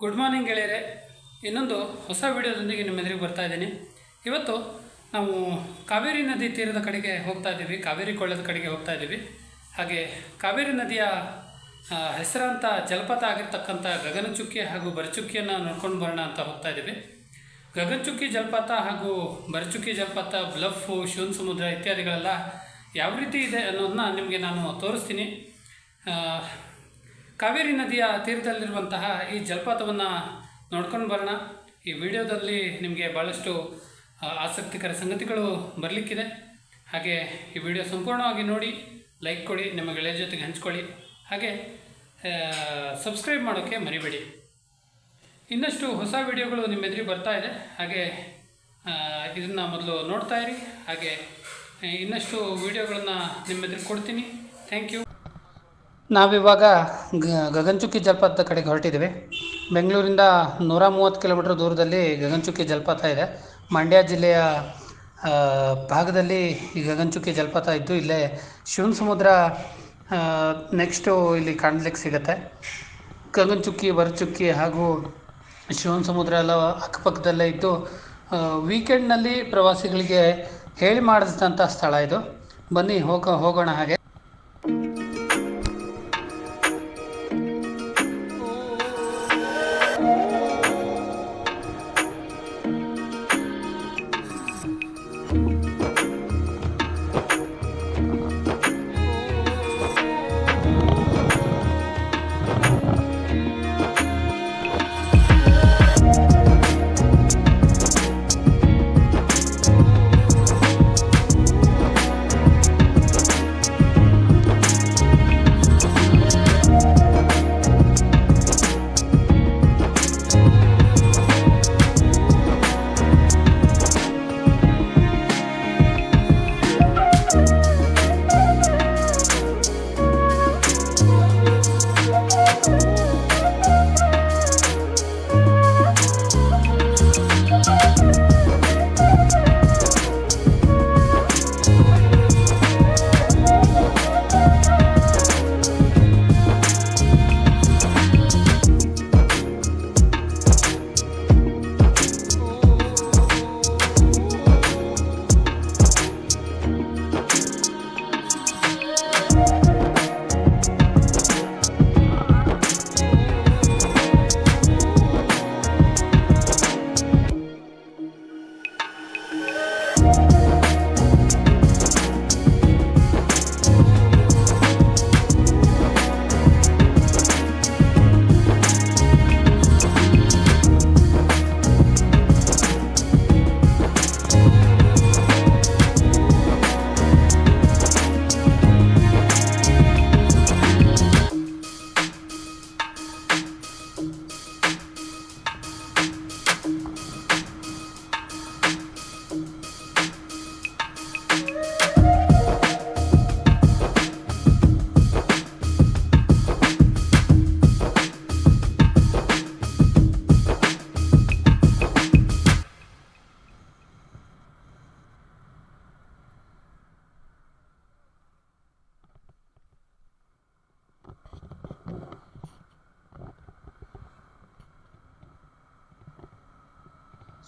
Good morning ಗೆಳೆಯರೆ. ಇನ್ನೊಂದು ಹೊಸ ವಿಡಿಯೋದೊಂದಿಗೆ ನಿಮ್ಮ ಎದುರಿಗೆ ಬರ್ತಾ ಇದ್ದೀನಿ. ಇವತ್ತು ನಾವು ಕಾವೇರಿ ನದಿ ತೀರದ ಕಡೆಗೆ ಹೋಗ್ತಾ ಇದ್ದೀವಿ, ಕಾವೇರಿ ಕೊಳ್ಳದ ಕಡೆಗೆ ಹೋಗ್ತಾ ಇದ್ದೀವಿ. ಹಾಗೆ ಕಾವೇರಿ ನದಿಯ ಹೆಸರಾಂತ ಜಲಪಾತ ಆಗಿರ್ತಕ್ಕಂಥ ಗಗನಚುಕ್ಕಿ ಹಾಗೂ ಬರಚುಕ್ಕಿಯನ್ನು ನೋಡ್ಕೊಂಡು ಬರೋಣ ಅಂತ ಹೋಗ್ತಾ ಇದ್ದೀವಿ. ಗಗನಚುಕ್ಕಿ ಜಲಪಾತ ಹಾಗೂ ಬರಚುಕ್ಕಿ ಜಲಪಾತ, ಬ್ಲಫು, ಶಿವನ ಸಮುದ್ರ ಇತ್ಯಾದಿಗಳೆಲ್ಲ ಯಾವ ರೀತಿ ಇದೆ ಅನ್ನೋದನ್ನ ನಿಮಗೆ ನಾನು ತೋರಿಸ್ತೀನಿ. ಕಾವೇರಿ ನದಿಯ ತೀರದಲ್ಲಿರುವಂತಹ ಈ ಜಲಪಾತವನ್ನು ನೋಡ್ಕೊಂಡು ಬರೋಣ. ಈ ವಿಡಿಯೋದಲ್ಲಿ ನಿಮಗೆ ಭಾಳಷ್ಟು ಆಸಕ್ತಿಕರ ಸಂಗತಿಗಳು ಬರಲಿಕ್ಕಿದೆ. ಹಾಗೆ ಈ ವಿಡಿಯೋ ಸಂಪೂರ್ಣವಾಗಿ ನೋಡಿ, ಲೈಕ್ ಕೊಡಿ, ನಿಮ್ಮ ಗೆಳೆಯರ ಜೊತೆಗೆ ಹಂಚ್ಕೊಳ್ಳಿ. ಹಾಗೆ ಸಬ್ಸ್ಕ್ರೈಬ್ ಮಾಡೋಕ್ಕೆ ಮರಿಬೇಡಿ. ಇನ್ನಷ್ಟು ಹೊಸ ವಿಡಿಯೋಗಳು ನಿಮ್ಮ ಎದುರಿಗೆ ಬರ್ತಾ ಇದೆ. ಹಾಗೆ ಇದನ್ನು ಮೊದಲು ನೋಡ್ತಾ ಇರಿ. ಹಾಗೆ ಇನ್ನಷ್ಟು ವಿಡಿಯೋಗಳನ್ನು ನಿಮ್ಮ ಎದುರಿಗೆ ಕೊಡ್ತೀನಿ. Thank you. ನಾವಿವಾಗ ಗಗನಚುಕ್ಕಿ ಜಲಪಾತದ ಕಡೆಗೆ ಹೊರಟಿದ್ದೀವಿ. ಬೆಂಗಳೂರಿಂದ 130 ಕಿಲೋಮೀಟರ್ ದೂರದಲ್ಲಿ ಗಗನಚುಕ್ಕಿ ಜಲಪಾತ ಇದೆ. ಮಂಡ್ಯ ಜಿಲ್ಲೆಯ ಭಾಗದಲ್ಲಿ ಈ ಗಗನಚುಕ್ಕಿ ಜಲಪಾತ ಇದ್ದು, ಇಲ್ಲೇ ಶಿವನ ಸಮುದ್ರ ನೆಕ್ಸ್ಟು ಇಲ್ಲಿ ಕಾಣಲಿಕ್ಕೆ ಸಿಗುತ್ತೆ. ಗಗನಚುಕ್ಕಿ, ಬರಚುಕ್ಕಿ ಹಾಗೂ ಶಿವನ ಸಮುದ್ರ ಎಲ್ಲ ಅಕ್ಕಪಕ್ಕದಲ್ಲೇ ಇದ್ದು, ವೀಕೆಂಡ್ನಲ್ಲಿ ಪ್ರವಾಸಿಗಳಿಗೆ ಹೇಳಿ ಮಾಡಿಸಿದಂಥ ಸ್ಥಳ ಇದು. ಬನ್ನಿ ಹೋಗೋಣ. ಹಾಗೆ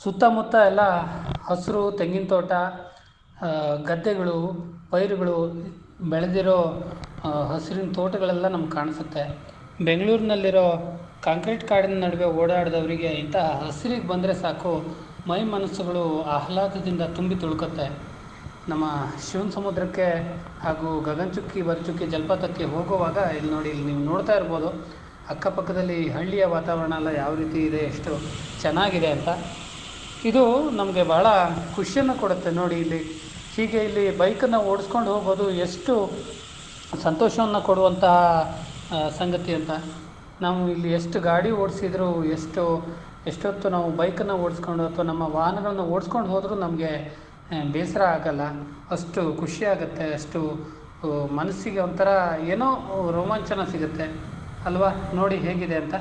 ಸುತ್ತಮುತ್ತ ಎಲ್ಲ ಹಸಿರು, ತೆಂಗಿನ ತೋಟ, ಗದ್ದೆಗಳು, ಪೈರುಗಳು ಬೆಳೆದಿರೋ ಹಸಿರಿನ ತೋಟಗಳೆಲ್ಲ ನಮ್ಗೆ ಕಾಣಿಸುತ್ತೆ. ಬೆಂಗಳೂರಿನಲ್ಲಿರೋ ಕಾಂಕ್ರೀಟ್ ಕಾಡಿನ ನಡುವೆ ಓಡಾಡಿದವರಿಗೆ ಇಂತಹ ಹಸಿರಿಗೆ ಬಂದರೆ ಸಾಕು, ಮೈ ಮನಸ್ಸುಗಳು ಆಹ್ಲಾದದಿಂದ ತುಂಬಿ ತುಳುಕುತ್ತೆ. ನಮ್ಮ ಶಿವನ ಸಮುದ್ರಕ್ಕೆ ಹಾಗೂ ಗಗನಚುಕ್ಕಿ, ಬರಚುಕ್ಕಿ ಜಲಪಾತಕ್ಕೆ ಹೋಗುವಾಗ ಇಲ್ಲಿ ನೋಡಿ, ಇಲ್ಲಿ ನೀವು ನೋಡ್ತಾ ಇರ್ಬೋದು ಅಕ್ಕಪಕ್ಕದಲ್ಲಿ ಹಳ್ಳಿಯ ವಾತಾವರಣ ಎಲ್ಲ ಯಾವ ರೀತಿ ಇದೆ, ಎಷ್ಟು ಚೆನ್ನಾಗಿದೆ ಅಂತ. ಇದು ನಮಗೆ ಭಾಳ ಖುಷಿಯನ್ನು ಕೊಡುತ್ತೆ. ನೋಡಿ, ಇಲ್ಲಿ ಬೈಕನ್ನು ಓಡಿಸ್ಕೊಂಡು ಹೋಗೋದು ಎಷ್ಟು ಸಂತೋಷವನ್ನು ಕೊಡುವಂತಹ ಸಂಗತಿ ಅಂತ. ನಾವು ಇಲ್ಲಿ ಎಷ್ಟು ಗಾಡಿ ಓಡಿಸಿದ್ರು, ಎಷ್ಟೊತ್ತು ನಾವು ಬೈಕನ್ನು ಓಡಿಸ್ಕೊಂಡು ಅಥವಾ ನಮ್ಮ ವಾಹನಗಳನ್ನು ಓಡಿಸ್ಕೊಂಡು ಹೋದರೂ ನಮಗೆ ಬೇಸರ ಆಗಲ್ಲ. ಅಷ್ಟು ಖುಷಿಯಾಗುತ್ತೆ, ಅಷ್ಟು ಮನಸ್ಸಿಗೆ ಒಂಥರ ಏನೋ ರೋಮಾಂಚನ ಸಿಗುತ್ತೆ ಅಲ್ವಾ. ನೋಡಿ ಹೇಗಿದೆ ಅಂತ.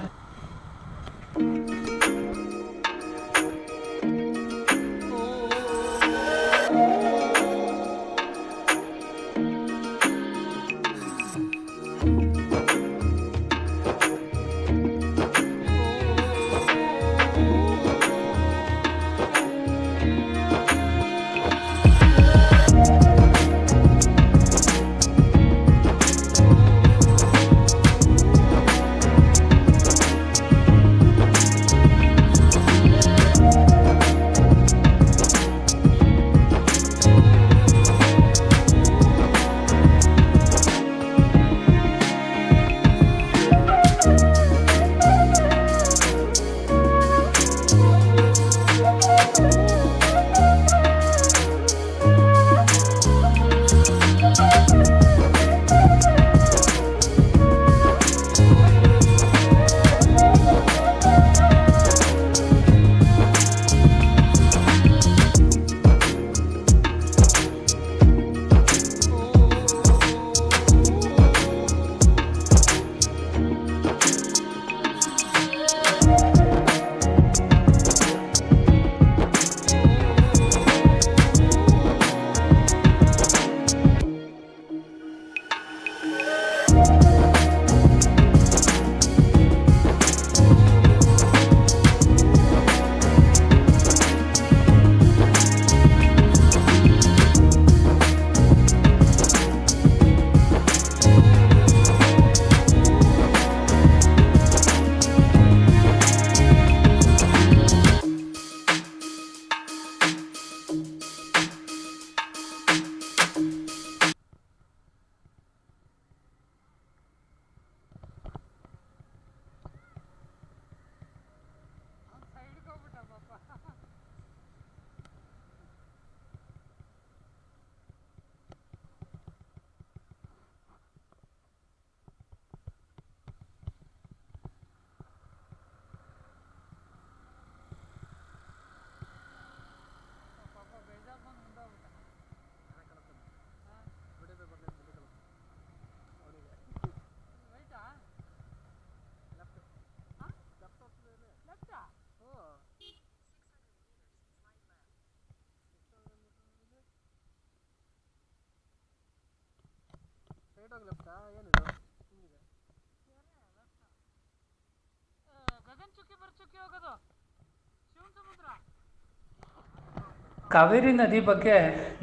ಕಾವೇರಿ ನದಿ ಬಗ್ಗೆ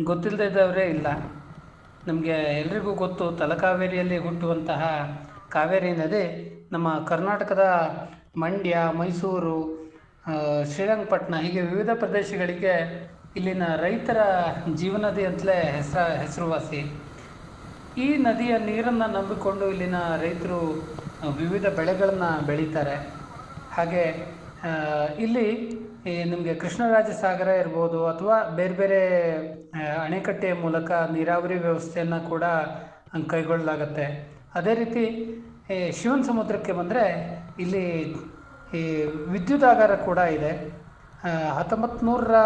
ಗೊತ್ತಿಲ್ಲದೆ ಇದ್ದವರೇ ಇಲ್ಲ. ನಮಗೆ ಎಲ್ರಿಗೂ ಗೊತ್ತು, ತಲಕಾವೇರಿಯಲ್ಲಿ ಹುಟ್ಟುವಂತಹ ಕಾವೇರಿ ನದಿ ನಮ್ಮ ಕರ್ನಾಟಕದ ಮಂಡ್ಯ, ಮೈಸೂರು, ಶ್ರೀರಂಗಪಟ್ಟಣ ಹೀಗೆ ವಿವಿಧ ಪ್ರದೇಶಗಳಿಗೆ ಇಲ್ಲಿನ ರೈತರ ಜೀವನದಿ ಅಂತಲೇ ಹೆಸರುವಾಸಿ. ಈ ನದಿಯ ನೀರನ್ನು ನಂಬಿಕೊಂಡು ಇಲ್ಲಿನ ರೈತರು ವಿವಿಧ ಬೆಳೆಗಳನ್ನು ಬೆಳೀತಾರೆ. ಹಾಗೆ ಇಲ್ಲಿ ನಿಮಗೆ ಕೃಷ್ಣರಾಜ ಸಾಗರ ಇರ್ಬೋದು ಅಥವಾ ಬೇರೆ ಬೇರೆ ಅಣೆಕಟ್ಟೆಯ ಮೂಲಕ ನೀರಾವರಿ ವ್ಯವಸ್ಥೆಯನ್ನು ಕೂಡ ಕೈಗೊಳ್ಳಲಾಗತ್ತೆ. ಅದೇ ರೀತಿ ಶಿವನ ಸಮುದ್ರಕ್ಕೆ ಬಂದರೆ ಇಲ್ಲಿ ಈ ವಿದ್ಯುದಾಗಾರ ಕೂಡ ಇದೆ. 1900ರ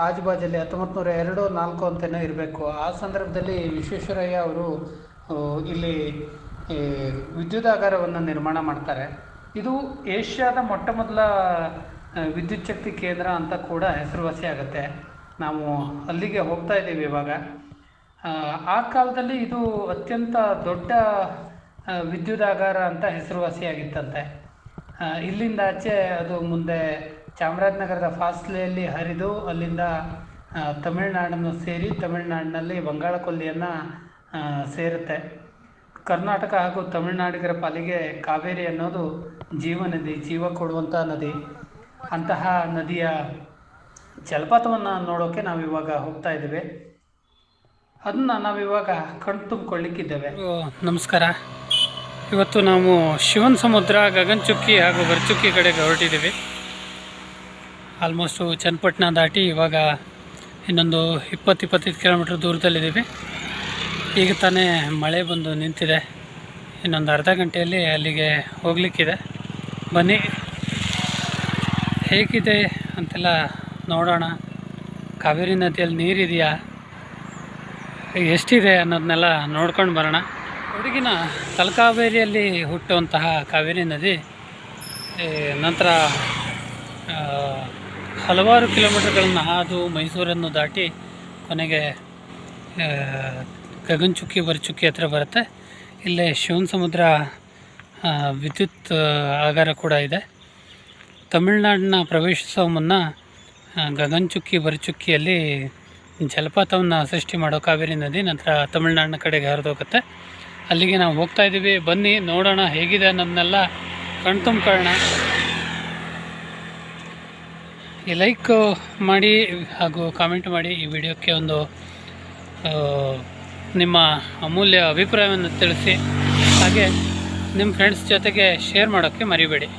ಆಜುಬಾಜಲ್ಲಿ 1902, 4 ಅಂತಲೇ ಇರಬೇಕು. ಆ ಸಂದರ್ಭದಲ್ಲಿ ವಿಶ್ವೇಶ್ವರಯ್ಯ ಅವರು ಇಲ್ಲಿ ವಿದ್ಯುದಾಗಾರವನ್ನು ನಿರ್ಮಾಣ ಮಾಡ್ತಾರೆ. ಇದು ಏಷ್ಯಾದ ಮೊಟ್ಟ ಮೊದಲ ವಿದ್ಯುತ್ ಶಕ್ತಿ ಕೇಂದ್ರ ಅಂತ ಕೂಡ ಹೆಸರುವಾಸಿ ಆಗುತ್ತೆ. ನಾವು ಅಲ್ಲಿಗೆ ಹೋಗ್ತಾ ಇದ್ದೀವಿ ಇವಾಗ. ಆ ಕಾಲದಲ್ಲಿ ಇದು ಅತ್ಯಂತ ದೊಡ್ಡ ವಿದ್ಯುದಾಗಾರ ಅಂತ ಹೆಸರುವಾಸಿಯಾಗಿತ್ತಂತೆ. ಇಲ್ಲಿಂದ ಆಚೆ ಅದು ಮುಂದೆ ಚಾಮರಾಜನಗರದ ಫಾಸ್ಲೆಯಲ್ಲಿ ಹರಿದು ಅಲ್ಲಿಂದ ತಮಿಳುನಾಡನ್ನು ಸೇರಿ ತಮಿಳುನಾಡಿನಲ್ಲಿ ಬಂಗಾಳ ಕೊಲ್ಲಿಯನ್ನು ಸೇರುತ್ತೆ. ಕರ್ನಾಟಕ ಹಾಗೂ ತಮಿಳುನಾಡಿಗರ ಪಾಲಿಗೆ ಕಾವೇರಿ ಅನ್ನೋದು ಜೀವನದಿ, ಜೀವ ಕೊಡುವಂಥ ನದಿ. ಅಂತಹ ನದಿಯ ಜಲಪಾತವನ್ನು ನೋಡೋಕ್ಕೆ ನಾವಿವಾಗ ಹೋಗ್ತಾ ಇದ್ದೇವೆ. ಅದನ್ನು ನಾವಿವಾಗ ಕಣ್ಣು ತುಂಬಿಕೊಳ್ಳಿಕ್ಕಿದ್ದೇವೆ. ನಮಸ್ಕಾರ. ಇವತ್ತು ನಾವು ಶಿವನ ಸಮುದ್ರ, ಗಗನಚುಕ್ಕಿ ಹಾಗೂ ಭರಚುಕ್ಕಿ ಕಡೆಗೆ ಹೊರಟಿದ್ದೀವಿ. ಆಲ್ಮೋಸ್ಟು ಚನ್ನಪಟ್ಟಣ ದಾಟಿ ಇವಾಗ ಇನ್ನೊಂದು 20-25 ಕಿಲೋಮೀಟ್ರ್ ದೂರದಲ್ಲಿದ್ದೀವಿ. ಈಗ ತಾನೇ ಮಳೆ ಬಂದು ನಿಂತಿದೆ. ಇನ್ನೊಂದು ಅರ್ಧ ಗಂಟೆಯಲ್ಲಿ ಅಲ್ಲಿಗೆ ಹೋಗಲಿಕ್ಕಿದೆ. ಬನ್ನಿ, ಹೇಗಿದೆ ಅಂತೆಲ್ಲ ನೋಡೋಣ. ಕಾವೇರಿ ನದಿಯಲ್ಲಿ ನೀರಿದೆಯಾ, ಎಷ್ಟಿದೆ ಅನ್ನೋದನ್ನೆಲ್ಲ ನೋಡ್ಕೊಂಡು ಬರೋಣ. ಕೊಡಗಿನ ತಲಕಾವೇರಿಯಲ್ಲಿ ಹುಟ್ಟುವಂತಹ ಕಾವೇರಿ ನದಿ ನಂತರ ಹಲವಾರು ಕಿಲೋಮೀಟರ್ಗಳನ್ನು ಹಾದು ಮೈಸೂರನ್ನು ದಾಟಿ ಕೊನೆಗೆ ಗಗನಚುಕ್ಕಿ, ಭರಚುಕ್ಕಿ ಹತ್ರ ಬರುತ್ತೆ. ಇಲ್ಲೇ ಶಿವನ ಸಮುದ್ರ ವಿದ್ಯುತ್ ಆಗಾರ ಕೂಡ ಇದೆ. ತಮಿಳುನಾಡನ್ನ ಪ್ರವೇಶಿಸೋ ಮುನ್ನ ಗಗನಚುಕ್ಕಿ, ಭರಚುಕ್ಕಿಯಲ್ಲಿ ಜಲಪಾತವನ್ನು ಸೃಷ್ಟಿ ಮಾಡೋ ಕಾವೇರಿ ನದಿ ನಂತರ ತಮಿಳುನಾಡಿನ ಕಡೆಗೆ ಹರಿದೋಗುತ್ತೆ. ಅಲ್ಲಿಗೆ ನಾವು ಹೋಗ್ತಾ ಇದ್ದೀವಿ. ಬನ್ನಿ ನೋಡೋಣ ಹೇಗಿದೆ ಅನ್ನೋದನ್ನೆಲ್ಲ ಕಣ್ತುಂಬ್ಕೊಳ್ಳೋಣ. ಈ ಲೈಕ್ ಮಾಡಿ ಹಾಗೂ ಕಾಮೆಂಟ್ ಮಾಡಿ. ಈ ವಿಡಿಯೋಕ್ಕೆ ಒಂದು ನಿಮ್ಮ ಅಮೂಲ್ಯ ಅಭಿಪ್ರಾಯವನ್ನು ತಿಳಿಸಿ. ಹಾಗೆ ನಿಮ್ಮ ಫ್ರೆಂಡ್ಸ್ ಜೊತೆಗೆ ಶೇರ್ ಮಾಡೋಕ್ಕೆ ಮರಿಬೇಡಿ.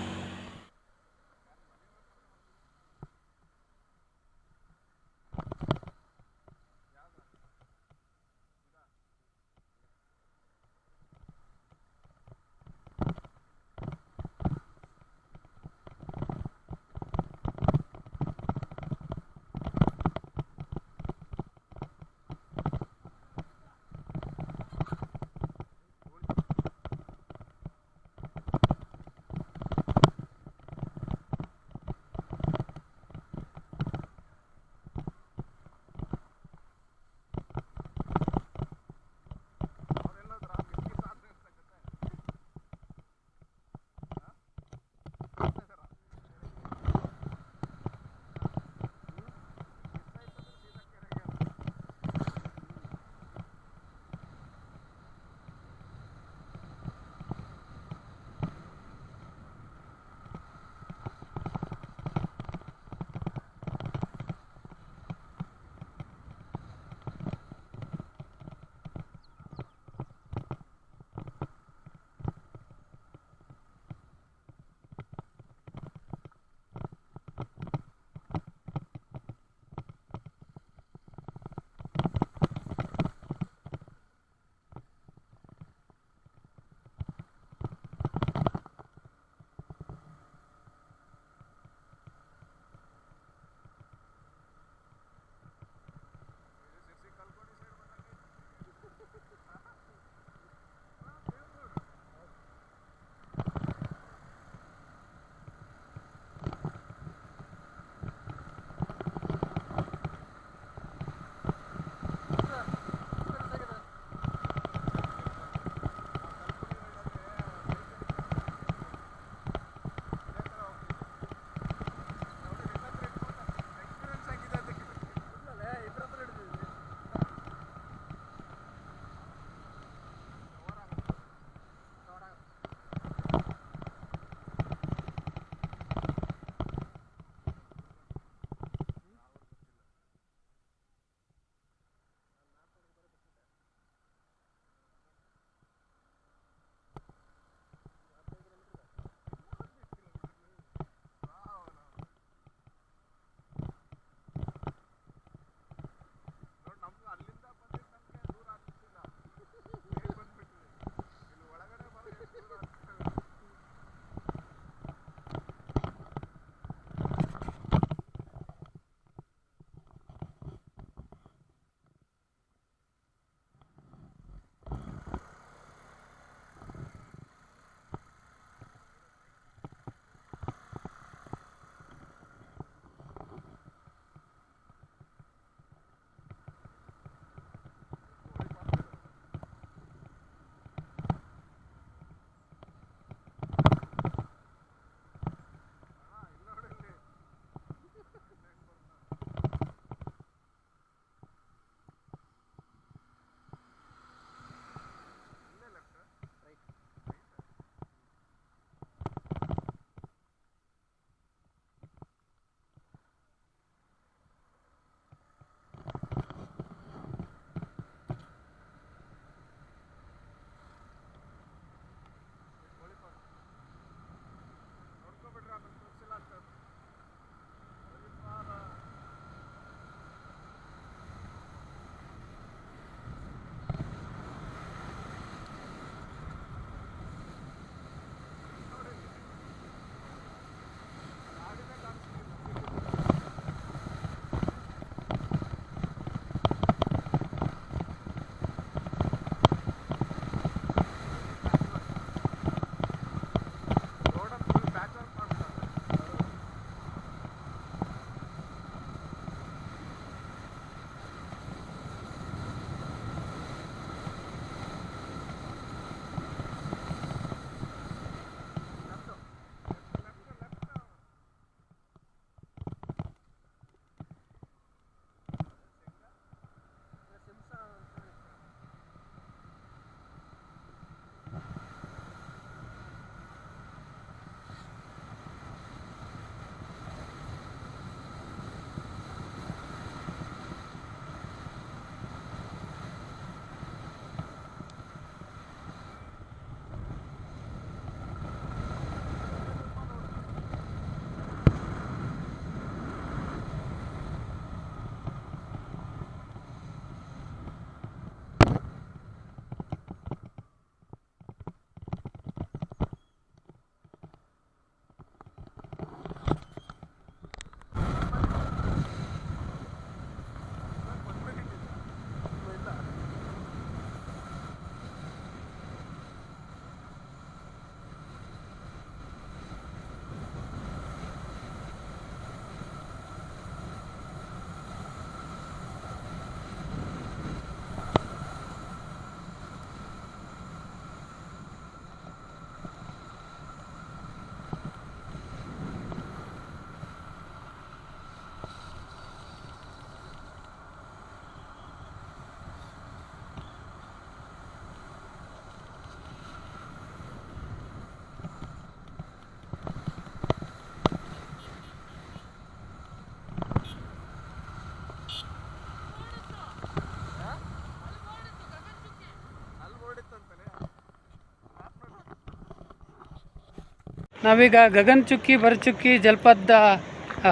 ನಾವೀಗ ಗಗನಚುಕ್ಕಿ ಭರಚುಕ್ಕಿ ಜಲಪಾತದ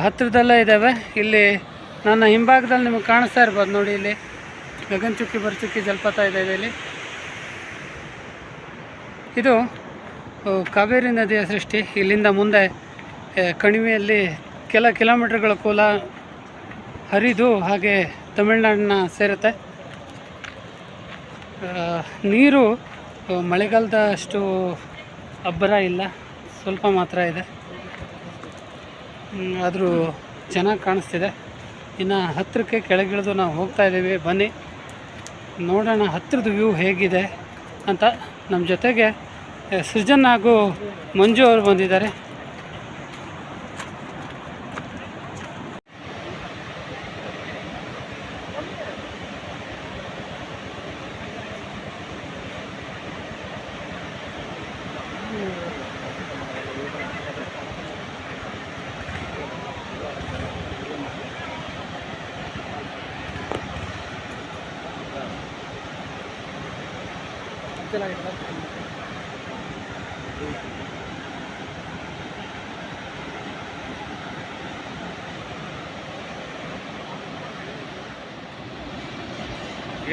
ಹತ್ತಿರದಲ್ಲೇ ಇದ್ದಾವೆ. ಇಲ್ಲಿ ನನ್ನ ಹಿಂಭಾಗದಲ್ಲಿ ನಿಮಗೆ ಕಾಣಿಸ್ತಾ ಇರ್ಬೋದು ನೋಡಿ, ಇಲ್ಲಿ ಗಗನಚುಕ್ಕಿ ಭರಚುಕ್ಕಿ ಜಲಪಾತ ಇದೆ ಇಲ್ಲಿ. ಇದು ಕಾವೇರಿ ನದಿಯ ಸೃಷ್ಟಿ. ಇಲ್ಲಿಂದ ಮುಂದೆ ಕಣಿವೆಯಲ್ಲಿ ಕೆಲ ಕಿಲೋಮೀಟರ್ಗಳ ಕೂಲ ಹರಿದು ಹಾಗೆ ತಮಿಳುನಾಡನ್ನ ಸೇರುತ್ತೆ. ನೀರು ಮಳೆಗಾಲದಷ್ಟು ಅಬ್ಬರ ಇಲ್ಲ, ಸ್ವಲ್ಪ ಮಾತ್ರ ಇದೆ, ಆದರೂ ಚೆನ್ನಾಗಿ ಕಾಣಿಸ್ತಿದೆ. ಇನ್ನು ಹತ್ತಿರಕ್ಕೆ ಕೆಳಗಿಳಿದು ನಾವು ಹೋಗ್ತಾ ಇದ್ದೀವಿ. ಬನ್ನಿ ನೋಡೋಣ ಹತ್ತಿರದ ವ್ಯೂ ಹೇಗಿದೆ ಅಂತ. ನಮ್ಮ ಜೊತೆಗೆ ಸೃಜನ್ ಹಾಗೂ ಮಂಜು ಅವರು ಬಂದಿದ್ದಾರೆ.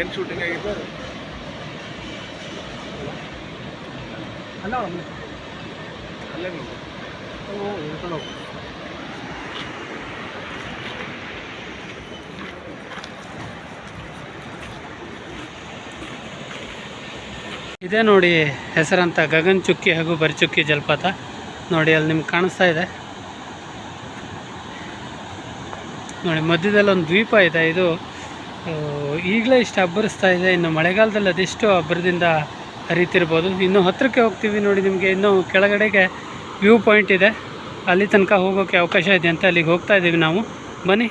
ಏನು ಶೂಟಿಂಗ್ ಆಗಿತ್ತು? ಅಲ್ಲೇ ಇದೇ ನೋಡಿ ಹೆಸರಂತ ಗಗನಚುಕ್ಕಿ ಹಾಗೂ ಭರಚುಕ್ಕಿ ಜಲಪಾತ. ನೋಡಿ ಅಲ್ಲಿ ನಿಮ್ಗೆ ಕಾಣಿಸ್ತಾ ಇದೆ ನೋಡಿ, ಮಧ್ಯದಲ್ಲಿ ಒಂದು ದ್ವೀಪ ಇದೆ. ಇದು ಈಗಲೇ ಇಷ್ಟು ಅಬ್ಬರಿಸ್ತಾ ಇದೆ, ಇನ್ನು ಮಳೆಗಾಲದಲ್ಲಿ ಅದೆಷ್ಟು ಅಬ್ಬರದಿಂದ ಹರಿತಿರ್ಬೋದು. ಇನ್ನು ಹತ್ತಿರಕ್ಕೆ ಹೋಗ್ತೀವಿ ನೋಡಿ, ನಿಮಗೆ ಇನ್ನೂ ಕೆಳಗಡೆಗೆ ವ್ಯೂ ಪಾಯಿಂಟ್ ಇದೆ, ಅಲ್ಲಿ ತನಕ ಹೋಗೋಕ್ಕೆ ಅವಕಾಶ ಇದೆ ಅಂತ ಅಲ್ಲಿಗೆ ಹೋಗ್ತಾ ಇದ್ದೀವಿ ನಾವು. ಬನ್ನಿ.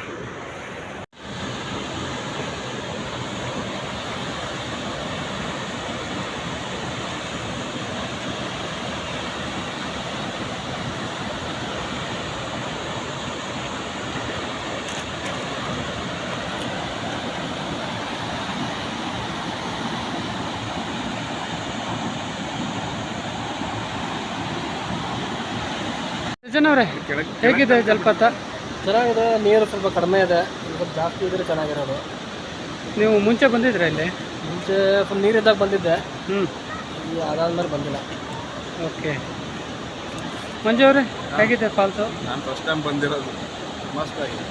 ಅವರೇ, ಹೇಗಿದೆ ಜಲಪಾತ? ಚೆನ್ನಾಗಿದೆ, ನೀರು ಸ್ವಲ್ಪ ಕಡಿಮೆ ಇದೆ, ಸ್ವಲ್ಪ ಜಾಸ್ತಿ ಇದ್ರೆ ಚೆನ್ನಾಗಿರೋದು. ನೀವು ಮುಂಚೆ ಬಂದಿದ್ರೆ ಇಲ್ಲಿ? ಮುಂಚೆ ಫುಲ್ ನೀರಿದ್ದಾಗ ಬಂದಿದ್ದೆ, ಅದಾದ್ಮೇಲೆ ಬಂದಿಲ್ಲ. ಓಕೆ. ಮಂಜು ಅವರೇ, ಹೇಗಿದೆ ಫಾಲ್ಸು? ನಾನು ಫಸ್ಟ್ ಟೈಮ್ ಬಂದಿರೋದು, ಮಸ್ತ್ ಆಗಿದೆ.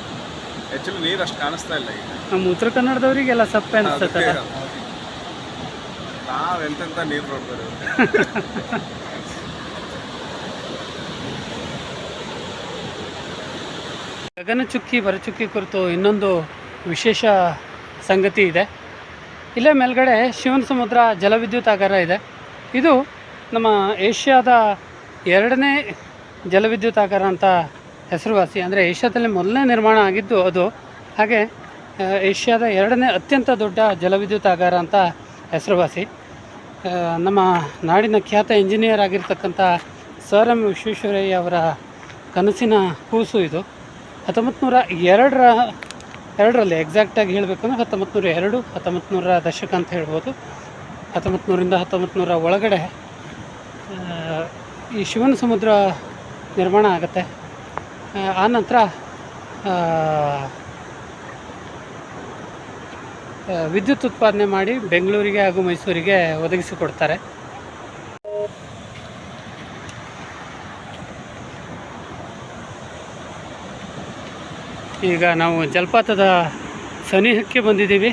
ಆ್ಯಕ್ಚುಲಿ ನೀರು ಅಷ್ಟು ಕಾಣಿಸ್ತಾ ಇಲ್ಲ ಈಗ. ನಮ್ಮ ಉತ್ತರ ಕನ್ನಡದವರಿಗೆಲ್ಲ ಸಪ್ಪೆ ಅನಿಸುತ್ತೆ. ನಾವು ಎಂತೆಂಥ ನೀರು ನೋಡ್ತಾರೆ. ಗಗನಚುಕ್ಕಿ ಭರಚುಕ್ಕಿ ಕುರಿತು ಇನ್ನೊಂದು ವಿಶೇಷ ಸಂಗತಿ ಇದೆ. ಇಲ್ಲೇ ಮೇಲ್ಗಡೆ ಶಿವನ ಸಮುದ್ರ ಜಲವಿದ್ಯುತಾಗಾರ ಇದೆ. ಇದು ನಮ್ಮ ಏಷ್ಯಾದ 2ನೇ ಜಲವಿದ್ಯುತಾಗಾರ ಅಂತ ಹೆಸರುವಾಸಿ. ಅಂದರೆ ಏಷ್ಯಾದಲ್ಲಿ ಮೊದಲನೇ ನಿರ್ಮಾಣ ಆಗಿದ್ದು ಅದು. ಹಾಗೆ ಏಷ್ಯಾದ 2ನೇ ಅತ್ಯಂತ ದೊಡ್ಡ ಜಲವಿದ್ಯುತಾಗಾರ ಅಂತ ಹೆಸರುವಾಸಿ. ನಮ್ಮ ನಾಡಿನ ಖ್ಯಾತ ಇಂಜಿನಿಯರ್ ಆಗಿರ್ತಕ್ಕಂಥ ಸರ್ ಎಂ ವಿಶ್ವೇಶ್ವರಯ್ಯ ಅವರ ಕನಸಿನ ಕೂಸು ಇದು. 1902ರಲ್ಲಿ ಎಕ್ಸಾಕ್ಟಾಗಿ ಹೇಳಬೇಕು ಅಂದರೆ 1902, 1900 ದಶಕ ಅಂತ ಹೇಳ್ಬೋದು. 1900ರಿಂದ 1900 ಒಳಗಡೆ ಈ ಶಿವನ ಸಮುದ್ರ ನಿರ್ಮಾಣ ಆಗುತ್ತೆ. ಆನಂತರ ವಿದ್ಯುತ್ ಉತ್ಪಾದನೆ ಮಾಡಿ ಬೆಂಗಳೂರಿಗೆ ಹಾಗೂ ಮೈಸೂರಿಗೆ ಒದಗಿಸಿಕೊಡ್ತಾರೆ. ಈಗ ನಾವು ಜಲಪಾತದ ಸನಿಹಕ್ಕೆ ಬಂದಿದ್ದೀವಿ.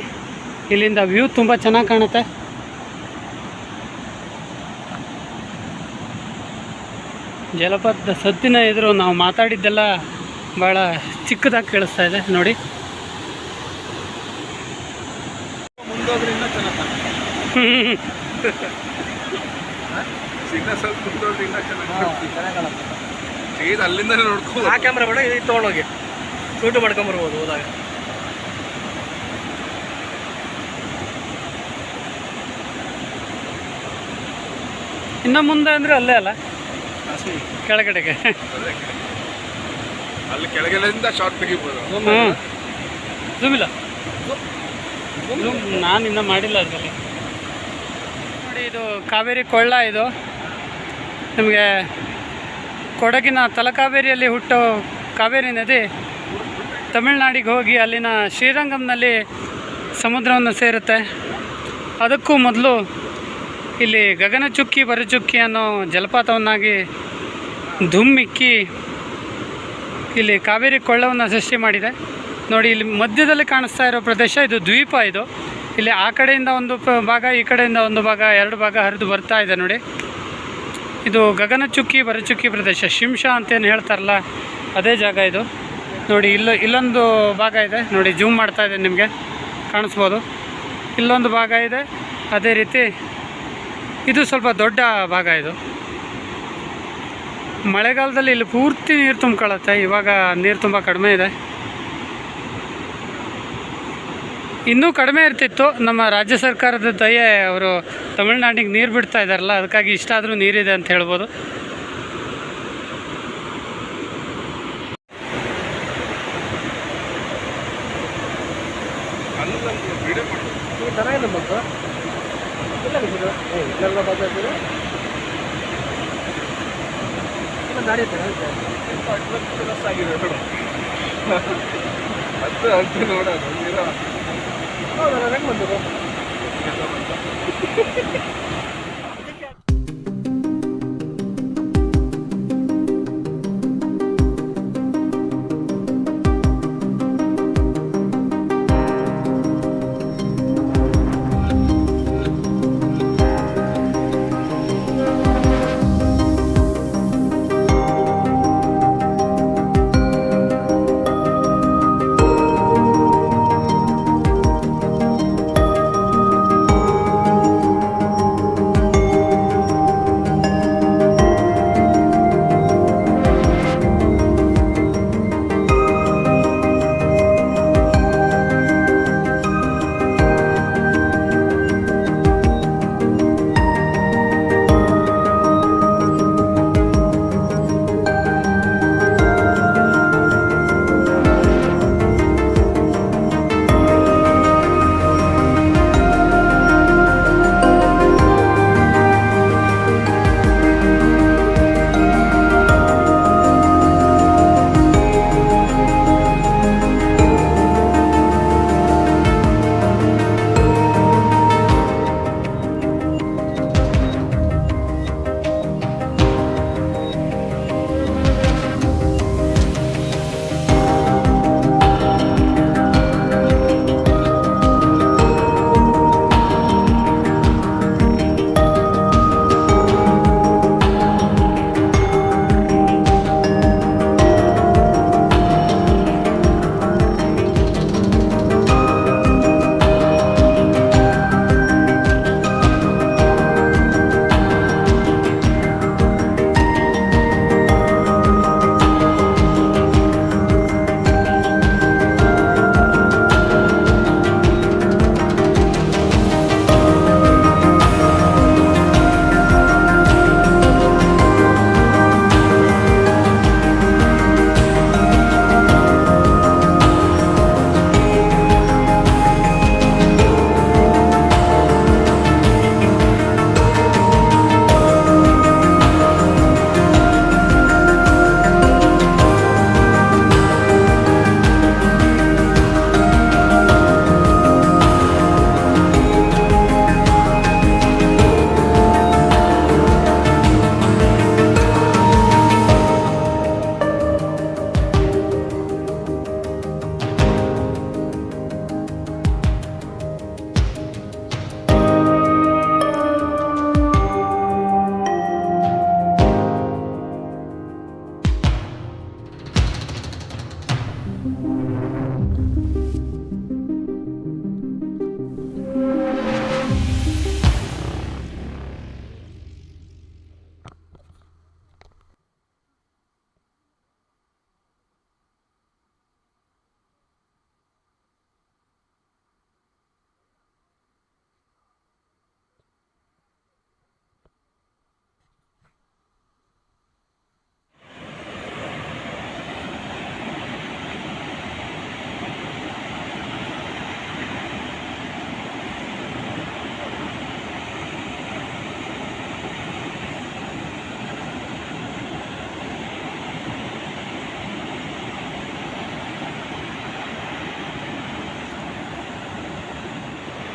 ಇಲ್ಲಿಂದ ವ್ಯೂ ತುಂಬ ಚೆನ್ನಾಗಿ ಕಾಣುತ್ತೆ. ಜಲಪಾತದ ಸದ್ದಿನ ಎದುರು ನಾವು ಮಾತಾಡಿದ್ದೆಲ್ಲ ಭಾಳ ಚಿಕ್ಕದಾಗಿ ಕೇಳಿಸ್ತಾ ಇದೆ ನೋಡಿ. ಮುಂದೋದ್ರೆ ಇನ್ನೂ ಚೆನ್ನಾಗಿ ಸ್ವಲ್ಪ ಮುಂದೋದ್ರೆ ಇನ್ನೂ ಚೆನ್ನಾಗಿ ಅಲ್ಲಿಂದಲೇ ನೋಡ್ಕೊಂಡು ಆ ಕ್ಯಾಮ್ರಾ ಬೇಡ, ಇದು ತೊಗೊಂಡೋಗಿ ಶೂಟು ಮಾಡ್ಕೊಂಬರ್ಬೋದು ಹೋದಾಗ. ಇನ್ನು ಮುಂದೆ ಅಂದರೆ ಅಲ್ಲೇ ಅಲ್ಲ, ಕೆಳಗಡೆಗೆ ಅಲ್ಲಿ ಕೆಳಗಡೆಯಿಂದ ಶಾರ್ಟ್ ತೆಗಿಬೋದು. ಝೂಮ್ ಇಲ್ಲ, ನಾನು ಇನ್ನೂ ಮಾಡಿಲ್ಲ ಅದರಲ್ಲಿ. ನೋಡಿ, ಇದು ಕಾವೇರಿ ಕೊಳ್ಳ. ಇದು ನಿಮಗೆ ಕೊಡಗಿನ ತಲಕಾವೇರಿಯಲ್ಲಿ ಹುಟ್ಟೋ ಕಾವೇರಿ ನದಿ ತಮಿಳುನಾಡಿಗೆ ಹೋಗಿ ಅಲ್ಲಿನ ಶ್ರೀರಂಗಂನಲ್ಲಿ ಸಮುದ್ರವನ್ನು ಸೇರುತ್ತೆ. ಅದಕ್ಕೂ ಮೊದಲು ಇಲ್ಲಿ ಗಗನಚುಕ್ಕಿ ಬರಚುಕ್ಕಿ ಅನ್ನೋ ಜಲಪಾತವನ್ನಾಗಿ ಧುಮ್ಮಿಕ್ಕಿ ಇಲ್ಲಿ ಕಾವೇರಿ ಕೊಳ್ಳವನ್ನು ಸೃಷ್ಟಿ ಮಾಡಿದೆ. ನೋಡಿ, ಇಲ್ಲಿ ಮಧ್ಯದಲ್ಲಿ ಕಾಣಿಸ್ತಾ ಇರೋ ಪ್ರದೇಶ ಇದು ದ್ವೀಪ. ಇದು ಇಲ್ಲಿ ಆ ಕಡೆಯಿಂದ ಒಂದು ಭಾಗ, ಈ ಕಡೆಯಿಂದ ಒಂದು ಭಾಗ, ಎರಡು ಭಾಗ ಹರಿದು ಬರ್ತಾ ಇದೆ. ನೋಡಿ, ಇದು ಗಗನಚುಕ್ಕಿ ಬರಚುಕ್ಕಿ ಪ್ರದೇಶ, ಶಿಂಷಾ ಅಂತೇನು ಹೇಳ್ತಾರಲ್ಲ ಅದೇ ಜಾಗ ಇದು. ನೋಡಿ, ಇಲ್ಲೊಂದು ಭಾಗ ಇದೆ. ನೋಡಿ, ಜೂಮ್ ಮಾಡ್ತಾ ಇದೆ, ನಿಮಗೆ ಕಾಣಿಸ್ಬೋದು. ಇಲ್ಲೊಂದು ಭಾಗ ಇದೆ. ಅದೇ ರೀತಿ ಇದು ಸ್ವಲ್ಪ ದೊಡ್ಡ ಭಾಗ. ಇದು ಮಳೆಗಾಲದಲ್ಲಿ ಇಲ್ಲಿ ಪೂರ್ತಿ ನೀರು ತುಂಬಿಕೊಳ್ಳುತ್ತೆ. ಇವಾಗ ನೀರು ತುಂಬ ಕಡಿಮೆ ಇದೆ. ಇನ್ನೂ ಕಡಿಮೆ ಇರ್ತಿತ್ತು. ನಮ್ಮ ರಾಜ್ಯ ಸರ್ಕಾರದ ದಯೆ, ಅವರು ತಮಿಳ್ನಾಡಿಗೆ ನೀರು ಬಿಡ್ತಾ ಇದ್ದಾರಲ್ಲ, ಅದಕ್ಕಾಗಿ ಇಷ್ಟಾದರೂ ನೀರಿದೆ ಅಂತ ಹೇಳ್ಬೋದು. ಅದು ನೋಡೋದು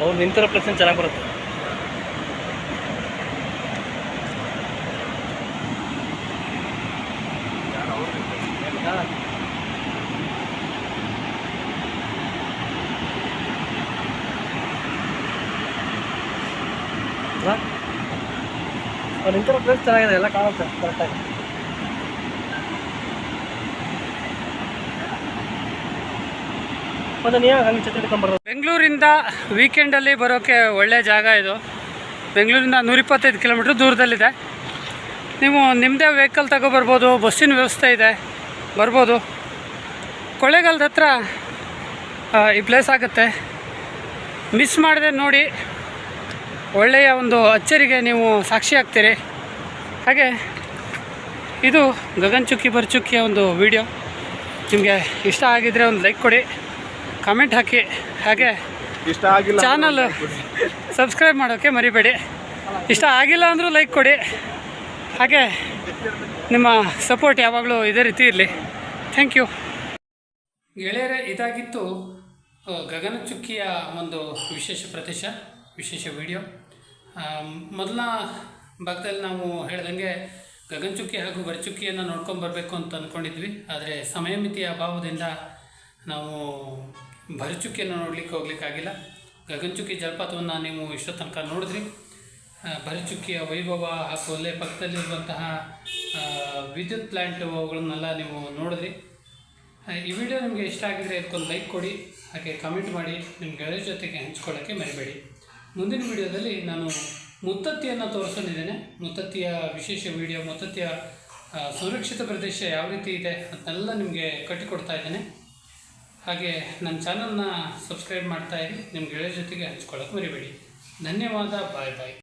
ಅವ್ರು ನಿಂತಿರೋ ಪ್ಲೇಸ್ ಚೆನ್ನಾಗಿ ಬರುತ್ತೆ. ಅವ್ರು ನಿಂತಿರೋ ಪ್ಲೇಸ್ ಚೆನ್ನಾಗಿದೆ, ಎಲ್ಲ ಕಾಣುತ್ತೆ ಕರೆಕ್ಟಾಗಿ. ಮತ್ತು ನೀವು ಹಂಗೆ ಛತ್ರಿ ಹಿಡ್ಕೊಂಬರೋದು. ಬೆಂಗಳೂರಿಂದ ವೀಕೆಂಡಲ್ಲಿ ಬರೋಕ್ಕೆ ಒಳ್ಳೆಯ ಜಾಗ ಇದು. ಬೆಂಗಳೂರಿಂದ 125 ಕಿಲೋಮೀಟ್ರ್ ದೂರದಲ್ಲಿದೆ. ನೀವು ನಿಮ್ಮದೇ ವೆಹಿಕಲ್ ತಗೊಬರ್ಬೋದು, ಬಸ್ಸಿನ ವ್ಯವಸ್ಥೆ ಇದೆ, ಬರ್ಬೋದು. ಕೊಳ್ಳೇಗಾಲದ ಹತ್ರ ಈ ಪ್ಲೇಸ್ ಆಗುತ್ತೆ. ಮಿಸ್ ಮಾಡದೆ ನೋಡಿ, ಒಳ್ಳೆಯ ಒಂದು ಅಚ್ಚರಿಗೆ ನೀವು ಸಾಕ್ಷಿ ಆಗ್ತೀರಿ. ಹಾಗೆ ಇದು ಗಗನಚುಕ್ಕಿ ಭರಚುಕ್ಕಿಯ ಒಂದು ವಿಡಿಯೋ. ನಿಮಗೆ ಇಷ್ಟ ಆಗಿದ್ದರೆ ಒಂದು ಲೈಕ್ ಕೊಡಿ, ಕಾಮೆಂಟ್ ಹಾಕಿ, ಹಾಗೆ ಇಷ್ಟ ಆಗಿಲ್ಲ ಚಾನಲ್ ಸಬ್ಸ್ಕ್ರೈಬ್ ಮಾಡೋಕ್ಕೆ ಮರಿಬೇಡಿ. ಇಷ್ಟ ಆಗಿಲ್ಲ ಅಂದರೂ ಲೈಕ್ ಕೊಡಿ. ಹಾಗೆ ನಿಮ್ಮ ಸಪೋರ್ಟ್ ಯಾವಾಗಲೂ ಇದೇ ರೀತಿ ಇರಲಿ. ಥ್ಯಾಂಕ್ ಯು ಗೆಳೆಯರೇ. ಇದಾಗಿತ್ತು ಗಗನಚುಕ್ಕಿಯ ಒಂದು ವಿಶೇಷ ಪ್ರದೇಶ, ವಿಶೇಷ ವಿಡಿಯೋ. ಮೊದಲ ಭಾಗದಲ್ಲಿ ನಾವು ಹೇಳ್ದಂಗೆ ಗಗನಚುಕ್ಕಿ ಹಾಗೂ ಭರಚುಕ್ಕಿಯನ್ನು ನೋಡ್ಕೊಂಬರ್ಬೇಕು ಅಂತ ಅಂದ್ಕೊಂಡಿದ್ವಿ. ಆದರೆ ಸಮಯ ಮಿತಿಯ ಅಭಾವದಿಂದ ನಾವು ಭರಚುಕ್ಕಿಯನ್ನು ನೋಡಲಿಕ್ಕೆ ಹೋಗ್ಲಿಕ್ಕಾಗಿಲ್ಲ. ಗಗನಚುಕ್ಕಿ ಜಲಪಾತವನ್ನು ನೀವು ಇಷ್ಟೋ ತನಕ ನೋಡಿದ್ರಿ. ಭರಚುಕ್ಕಿಯ ವೈಭವ ಹಾಗೂ ಅಲ್ಲೇ ಪಕ್ಕದಲ್ಲಿರುವಂತಹ ವಿದ್ಯುತ್ ಪ್ಲ್ಯಾಂಟ್ ಅವುಗಳನ್ನೆಲ್ಲ ನೀವು ನೋಡಿದ್ರಿ. ಈ ವಿಡಿಯೋ ನಿಮಗೆ ಇಷ್ಟ ಆಗಿದರೆ ಇದಕ್ಕೊಂದು ಲೈಕ್ ಕೊಡಿ, ಹಾಗೆ ಕಮೆಂಟ್ ಮಾಡಿ, ನಿಮ್ಮ ಗೆಳೆಯರ ಜೊತೆಗೆ ಹಂಚ್ಕೊಳ್ಳೋಕ್ಕೆ ಮರಿಬೇಡಿ. ಮುಂದಿನ ವಿಡಿಯೋದಲ್ಲಿ ನಾನು ಮುತ್ತತ್ತಿಯನ್ನು ತೋರಿಸಲಿದ್ದೇನೆ. ಮುತ್ತತ್ತಿಯ ವಿಶೇಷ ವಿಡಿಯೋ, ಮುತ್ತತ್ತಿಯ ಸಂರಕ್ಷಿತ ಪ್ರದೇಶ ಯಾವ ರೀತಿ ಇದೆ ಅದನ್ನೆಲ್ಲ ನಿಮಗೆ ಕಟ್ಟಿಕೊಡ್ತಾ ಇದ್ದೇನೆ. ಹಾಗೆ ನನ್ನ ಚಾನಲ್ನ ಸಬ್ಸ್ಕ್ರೈಬ್ ಮಾಡ್ತಾಯಿರಿ, ನಿಮ್ಮ ಗೆಳೆಯರ ಜೊತೆಗೆ ಹಂಚ್ಕೊಳ್ಳೋಕ್ಕೆ ಮರಿಬೇಡಿ. ಧನ್ಯವಾದ. ಬಾಯ್ ಬಾಯ್.